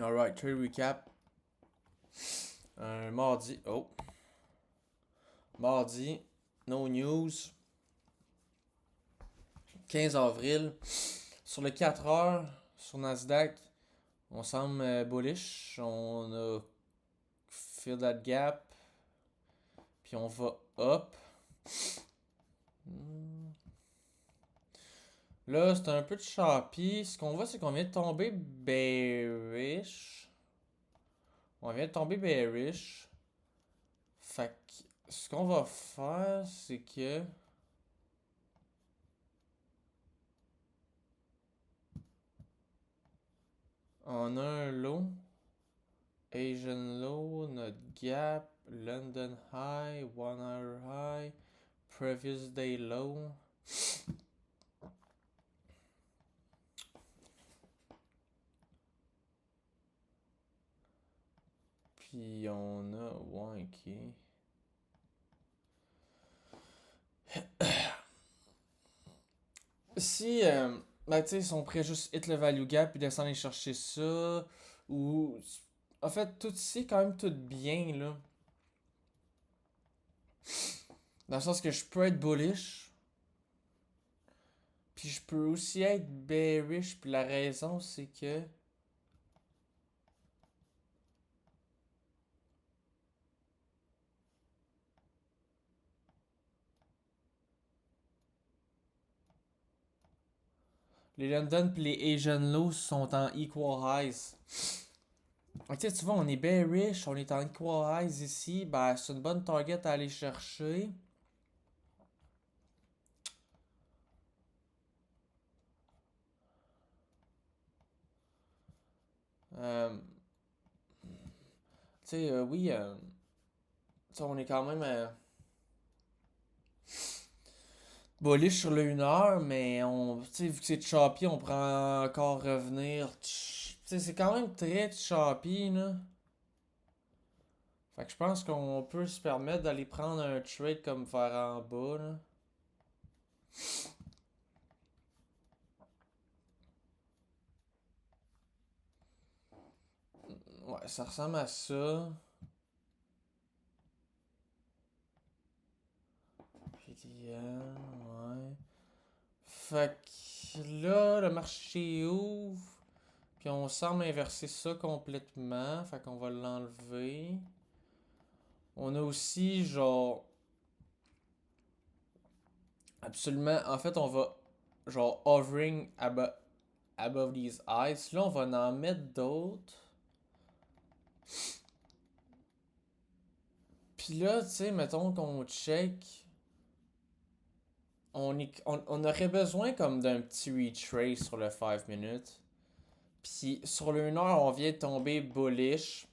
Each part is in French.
Alright, trade recap. Mardi. Oh. Mardi. No news. 15 avril. Sur le 4 heures, sur Nasdaq, on semble bullish. On a fill that gap. Puis on va up. Là, c'est un peu de choppy. Ce qu'on voit, c'est qu'on vient de tomber bearish. On vient de tomber bearish. Fait que ce qu'on va faire, c'est que on a un low, Asian low, notre gap, London high, 1 hour high, previous day low. Puis on a, ouais, ok. Si, ben, tu sais, ils sont prêts à juste hit le value gap puis descendre et chercher ça, ou. En fait, tout ici, quand même, tout bien, là. Dans le sens que je peux être bullish, puis je peux aussi être bearish, puis la raison, c'est que. Les London puis les Asian lows sont en equal highs. Ok, tu vois, on est bearish, on est en equal highs ici, ben, c'est une bonne target à aller chercher. Euh, tu sais, oui, tu sais, on est quand même bullish sur le 1 heure, mais on, tu sais, vu que c'est choppy, on pourrait encore revenir. Tu sais, c'est quand même très choppy, là. Fait que je pense qu'on peut se permettre d'aller prendre un trade comme faire en bas, là. Ouais, ça ressemble à ça. PDM, ouais. Fait que là, le marché ouvre. Puis on semble inverser ça complètement. Fait qu'on va l'enlever. On a aussi, genre. Absolument. En fait, on va. Genre, hovering above these eyes. Là, on va en mettre d'autres. Puis là, tu sais, mettons qu'on check. On aurait besoin comme d'un petit retrace sur le 5 minutes. Puis sur le 1 heure, on vient de tomber bullish.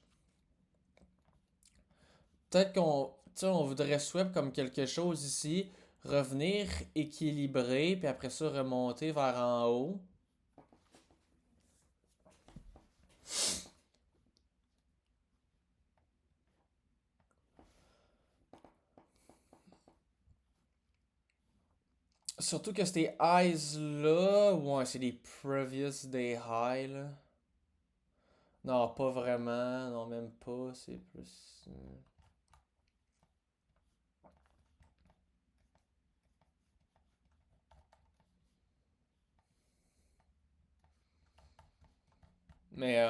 Peut-être qu'on, tu sais, on voudrait swap comme quelque chose ici, revenir équilibré, puis après ça remonter vers en haut. Surtout que ces highs là, ouais, c'est des previous day high là. Non, pas vraiment, non, même pas, c'est plus. Mais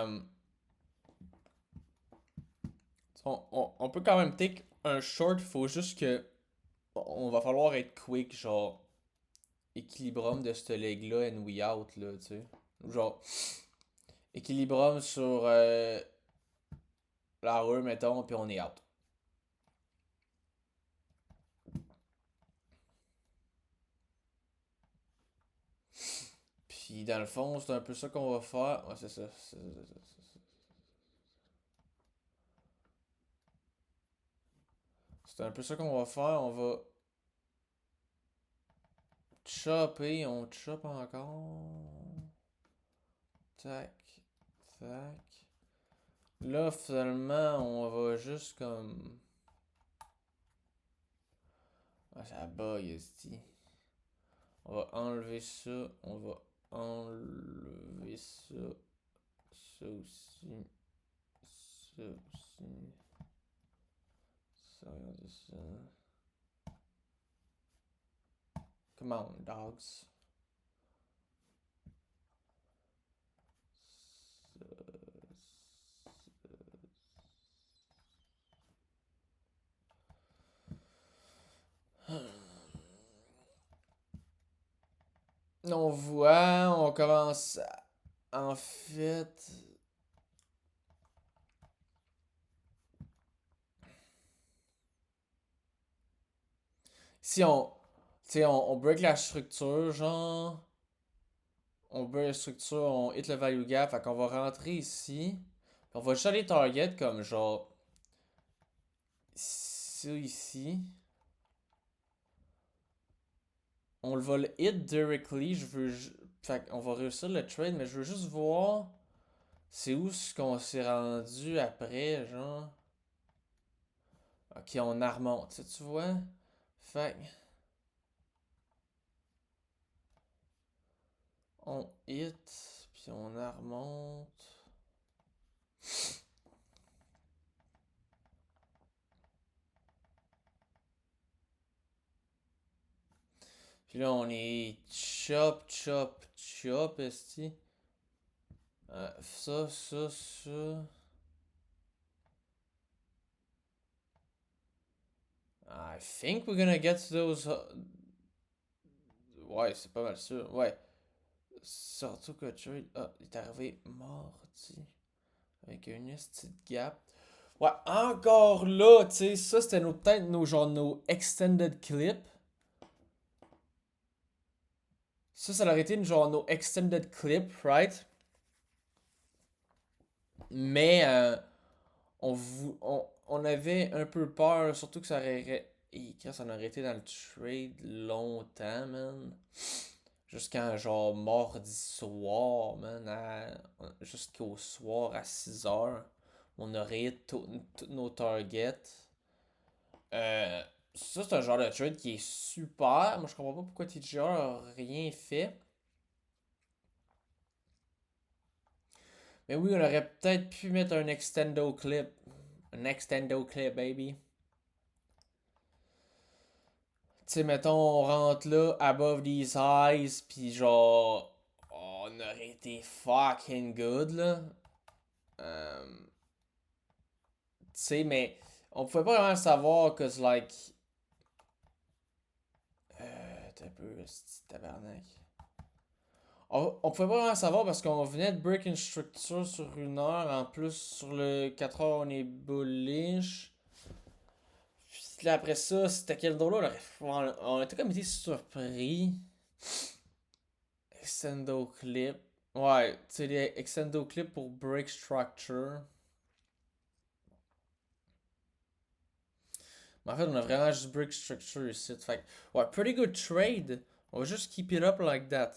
on peut quand même take un short, faut juste que. On va falloir être quick, genre. Équilibrum de ce leg-là and we out, là, tu sais. Genre, équilibrum sur la rue, mettons, puis on est out. Puis dans le fond, c'est un peu ça qu'on va faire. Ouais, c'est ça. C'est un peu ça qu'on va faire. On va chopper. On choppe encore. Tac. Tac. Là, finalement, on va juste comme. Ah, ça bug, esti. On va enlever ça. On va enlever ça. Ça aussi. Ça aussi. Ça, regardez ça. Come on, dogs. On voit, on commence en fait. Si on. Tu sais, on break la structure, genre. On break la structure, on hit le value gap. Fait qu'on va rentrer ici. On va juste aller target comme genre. Ça ici. On le va le hit directly. Je veux. Fait qu'on va réussir le trade, mais je veux juste voir. C'est où ce qu'on s'est rendu après, genre. Ok, on remonte, tu vois? Fait on hit, puis on remonte. Puis là, on est chop, chop, chop, esti. Ça. I think we're gonna get to those. Ouais, c'est pas mal sûr. Ouais. Surtout que Trade. Ah, il est arrivé mardi. Avec un esti de gap. Ouais, encore là, tu sais, ça c'était peut-être nos extended clips. Ça aurait été nos extended clip, right? Mais on avait un peu peur, surtout que ça aurait. Et quand ça aurait été dans le trade longtemps, man. Jusqu'à genre mardi soir, man. Jusqu'au soir à 6 heures. On aurait hit tous nos targets. Euh, Ça, c'est un genre de trade qui est super. Moi, je comprends pas pourquoi TGR a rien fait. Mais oui, on aurait peut-être pu mettre un extendo clip. Un extendo clip, baby. Tu sais, mettons, on rentre là, above these highs, pis genre. On aurait été fucking good, là. Tu sais, mais on pouvait pas vraiment savoir, cause like. T'as un peu, tabarnak. On pouvait pas vraiment savoir parce qu'on venait de break une structure sur 1 heure. En plus, sur le 4 heures, on est bullish. Puis là, après ça, c'était quel dollar? On était comme été surpris. Extendo clip. Ouais, tu sais, les extendo clip pour break structure. Mais en fait, on a vraiment juste break structure ici. Fait ouais, pretty good trade. On va juste keep it up like that.